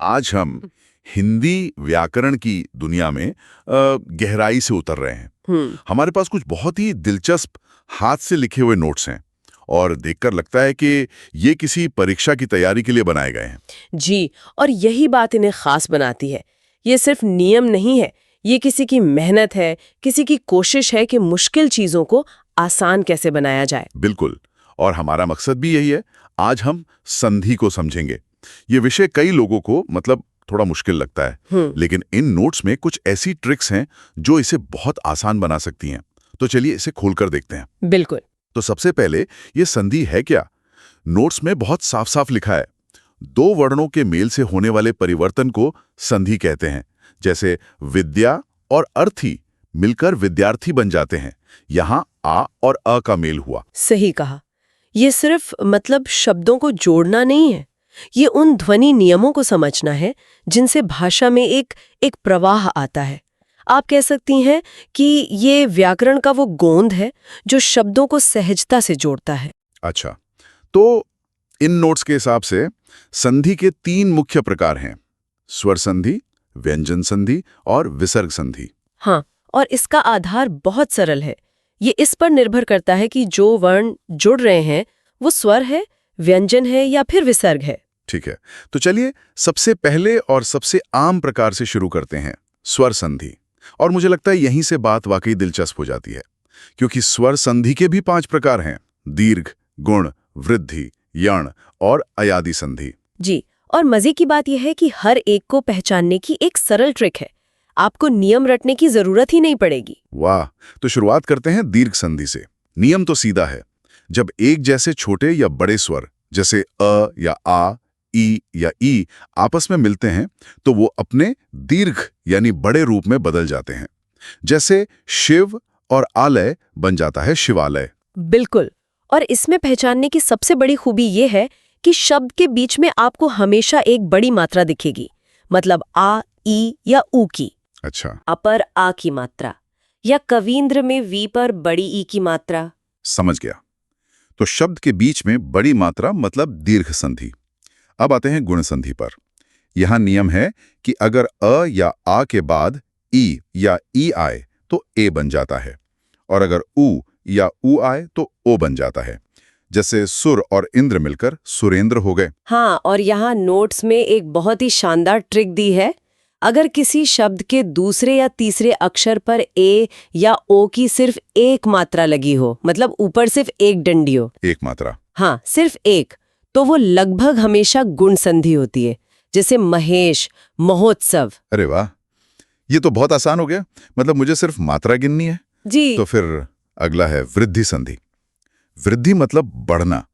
आज हम हिंदी व्याकरण की दुनिया में गहराई से उतर रहे हैं। हमारे पास कुछ बहुत ही दिलचस्प हाथ से लिखे हुए नोट्स हैं और देखकर लगता है कि ये किसी परीक्षा की तैयारी के लिए बनाए गए हैं। जी, और यही बात इन्हें खास बनाती है। ये सिर्फ नियम नहीं है, ये किसी की मेहनत है, किसी की कोशिश है कि मुश्किल चीजों को आसान कैसे बनाया जाए। बिल्कुल, और हमारा मकसद भी यही है। आज हम संधि को समझेंगे। ये विषय कई लोगों को थोड़ा मुश्किल लगता है, लेकिन इन नोट्स में कुछ ऐसी ट्रिक्स हैं जो इसे बहुत आसान बना सकती हैं। तो चलिए इसे खोलकर देखते हैं। बिल्कुल। तो सबसे पहले ये संधि है क्या? नोट्स में बहुत साफ साफ लिखा है, दो वर्णों के मेल से होने वाले परिवर्तन को संधि कहते हैं। जैसे विद्या और अर्थी मिलकर विद्यार्थी बन जाते हैं। यहाँ आ और अ का मेल हुआ। सही कहा। ये सिर्फ शब्दों को जोड़ना नहीं है, ये उन ध्वनि नियमों को समझना है जिनसे भाषा में एक प्रवाह आता है। आप कह सकती हैं कि ये व्याकरण का वो गोंद है जो शब्दों को सहजता से जोड़ता है। अच्छा, तो इन नोट्स के हिसाब से संधि के 3 मुख्य प्रकार हैं: स्वर संधि, व्यंजन संधि और विसर्ग संधि। हाँ, और इसका आधार बहुत सरल है। ये इस पर निर्भर करता है कि जो वर्ण जुड़ रहे हैं वो स्वर है, व्यंजन है या फिर विसर्ग है। ठीक है, तो चलिए सबसे पहले और सबसे आम प्रकार से शुरू करते हैं, स्वर संधि। और मुझे लगता है यहीं से बात वाकई दिलचस्प हो जाती है, क्योंकि स्वर संधि के भी 5 प्रकार हैं: दीर्घ, गुण, वृद्धि, यण और अयादि संधि। जी, और मजे की बात यह है कि हर एक को पहचानने की एक सरल ट्रिक है। आपको नियम रटने की जरूरत ही नहीं पड़ेगी। वाह, तो शुरुआत करते हैं दीर्घ संधि से। नियम तो सीधा है, जब एक जैसे छोटे या बड़े स्वर जैसे अ या आ, ई या ई आपस में मिलते हैं तो वो अपने दीर्घ यानी बड़े रूप में बदल जाते हैं। जैसे शिव और आलय बन जाता है शिवालय। बिल्कुल, और इसमें पहचानने की सबसे बड़ी खूबी ये है कि शब्द के बीच में आपको हमेशा एक बड़ी मात्रा दिखेगी, मतलब आ, ई या ऊ की। अच्छा, अपर आ की मात्रा, या कवींद्र में वी पर बड़ी ई की मात्रा। समझ गया। तो शब्द के बीच में बड़ी मात्रा मतलब दीर्घ संधि। अब आते हैं गुण संधि पर। यहां नियम है कि अगर अ या आ के बाद ई या ई आए तो ए बन जाता है, और अगर उ या उ आए तो ओ बन जाता है। जैसे सुर और इंद्र मिलकर सुरेंद्र हो गए। हाँ, और यहाँ नोट्स में एक बहुत ही शानदार ट्रिक दी है। अगर किसी शब्द के दूसरे या तीसरे अक्षर पर ए या ओ की सिर्फ एक मात्रा लगी हो, मतलब ऊपर सिर्फ एक डंडी हो, एक मात्रा? हाँ, सिर्फ एक, तो वो लगभग हमेशा गुण संधि होती है। जैसे महेश, महोत्सव। अरे वाह, ये तो बहुत आसान हो गया। मतलब मुझे सिर्फ मात्रा गिननी है। जी। तो फिर अगला है वृद्धि संधि। वृद्धि मतलब बढ़ना।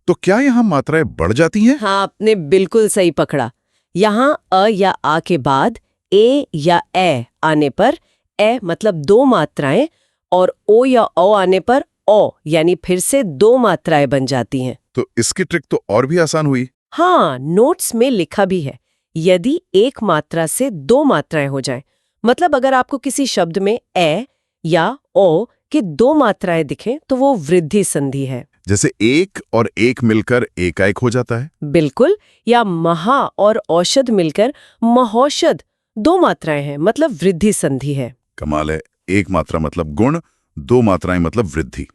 तो क्या यहाँ मात्राएं बढ़ जाती हैं? हाँ, आपने बिल्कुल सही पकड़ा। यहाँ अ या आ के बाद ए या ए आने पर ए मतलब 2 मात्राएं, और ओ या ओ आने पर ओ यानी फिर से 2 मात्राएं बन जाती हैं। तो इसकी ट्रिक तो और भी आसान हुई। हाँ, नोट्स में लिखा भी है, यदि एक मात्रा से 2 मात्राएं हो जाएं, मतलब अगर आपको किसी शब्द में ए या ओ के 2 मात्राएं दिखें तो वो वृद्धि संधि है। जैसे एक और एक मिलकर एकाएक हो जाता है। बिल्कुल, या महा और औषध मिलकर महौषध 2 मात्राएं हैं, मतलब वृद्धि संधि है। कमाल है। एक मात्रा मतलब गुण, 2 मात्राएं मतलब वृद्धि।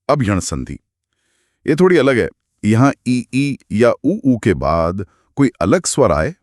अब यण संधि, ये थोड़ी अलग है। यहाँ ई या ऊ के बाद कोई अलग स्वर आए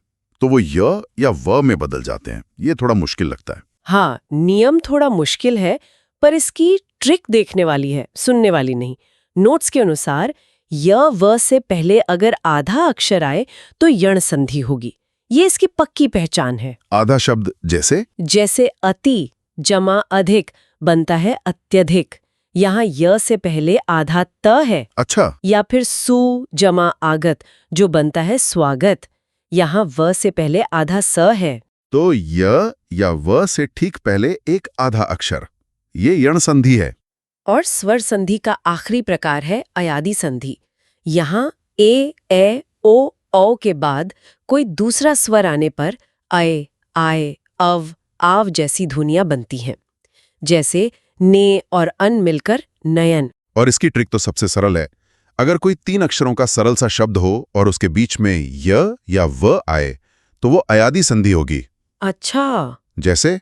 तो वो य या व में बदल जाते हैं। ये थोड़ा मुश्किल लगता है। हाँ, नियम थोड़ा मुश्किल है, पर इसकी ट्रिक देखने वाली है, सुनने वाली नहीं। नोट्स के अनुसार य व से पहले अगर आधा अक्षर आए तो यण संधि होगी। ये इसकी पक्की पहचान है। आधा शब्द जैसे अति जमा अधिक बनता है अत्यधिक। यहाँ य से पहले आधा त है। अच्छा, या फिर सु जमा आगत जो बनता है स्वागत। यहाँ व से पहले आधा स है। तो य या व से ठीक पहले एक आधा अक्षर, ये यण संधि है। और स्वर संधि का आखिरी प्रकार है अयादि संधि। यहाँ ए ओ औ के बाद कोई दूसरा स्वर आने पर अय, आय, अव, आव जैसी ध्वनियां बनती हैं। जैसे ने और अन मिलकर नयन। और इसकी ट्रिक तो सबसे सरल है। अगर कोई 3 अक्षरों का सरल सा शब्द हो और उसके बीच में य या व आए तो वो अयादी संधि होगी। अच्छा। जैसे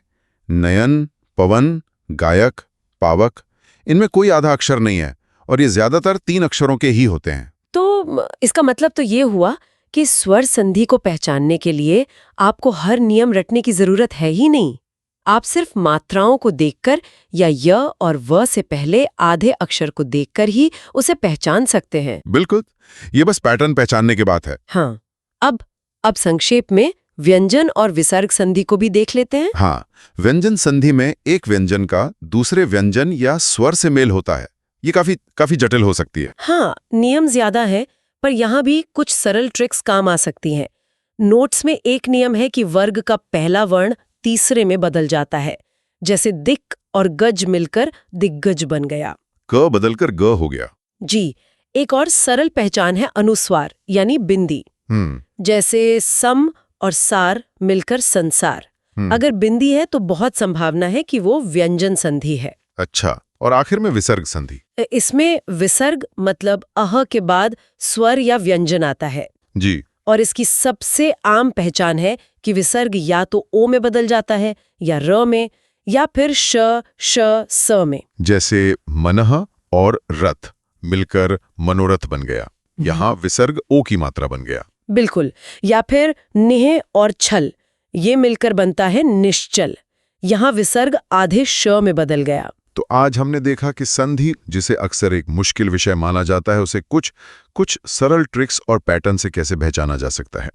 नयन, पवन, गायक, पावक। इनमें कोई आधा अक्षर नहीं है और ये ज्यादातर 3 अक्षरों के ही होते हैं। तो इसका मतलब तो ये हुआ कि स्वर संधि को पहचानने के लिए आपको हर नियम रटने की जरूरत है ही नहीं। आप सिर्फ मात्राओं को देखकर या य और व से पहले आधे अक्षर को देखकर ही उसे पहचान सकते हैं। बिल्कुल, ये बस पैटर्न पहचानने की बात है। हाँ, अब संक्षेप में व्यंजन और विसर्ग संधि को भी देख लेते हैं। हाँ, व्यंजन संधि में एक व्यंजन का दूसरे व्यंजन या स्वर से मेल होता है। ये काफी जटिल हो सकती है। हाँ, नियम ज्यादा है, पर यहाँ भी कुछ सरल ट्रिक्स काम आ सकती हैं। नोट्स में एक नियम है कि वर्ग का पहला वर्ण तीसरे में बदल जाता है, जैसे दिक और गज मिलकर दिग्गज बन गया। क बदलकर ग हो गया। जी, एक और सरल पहचान है अनुस्वार यानी बिंदी। जैसे सम और सार मिलकर संसार। अगर बिंदी है तो बहुत संभावना है कि वो व्यंजन संधि है। अच्छा, और आखिर में विसर्ग संधि। इसमें विसर्ग मतलब अह के बाद स्वर या व्यंजन आता है जी। और इसकी सबसे आम पहचान है कि विसर्ग या तो ओ में बदल जाता है या र में या फिर श, श, स में। जैसे मनः और रथ मिलकर मनोरथ बन गया। यहाँ विसर्ग ओ की मात्रा बन गया। बिल्कुल। या फिर निह और छल, ये मिलकर बनता है निश्चल। यहाँ विसर्ग आधे श में बदल गया। तो आज हमने देखा कि संधि, जिसे अक्सर एक मुश्किल विषय माना जाता है, उसे कुछ सरल ट्रिक्स और पैटर्न से कैसे पहचाना जा सकता है।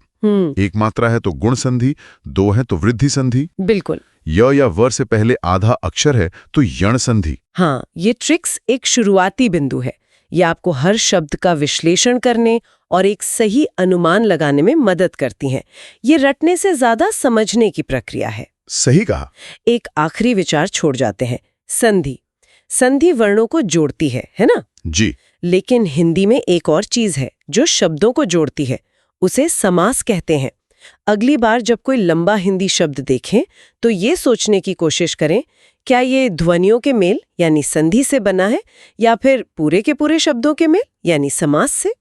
एक मात्रा है तो गुण संधि, 2 है तो वृद्धि संधि, बिल्कुल, य या वर से पहले आधा अक्षर है तो यण संधि। हाँ, ये ट्रिक्स एक शुरुआती बिंदु है। ये आपको हर शब्द का विश्लेषण करने और एक सही अनुमान लगाने में मदद करती हैं। ये रटने से ज्यादा समझने की प्रक्रिया है। सही कहा। एक आखिरी विचार छोड़ जाते हैं, संधि। संधि वर्णों को जोड़ती है ना? जी। लेकिन हिंदी में एक और चीज है जो शब्दों को जोड़ती है, उसे समास कहते हैं। अगली बार जब कोई लंबा हिंदी शब्द देखें तो ये सोचने की कोशिश करें, क्या ये ध्वनियों के मेल यानी संधि से बना है या फिर पूरे के पूरे शब्दों के मेल यानी समास से।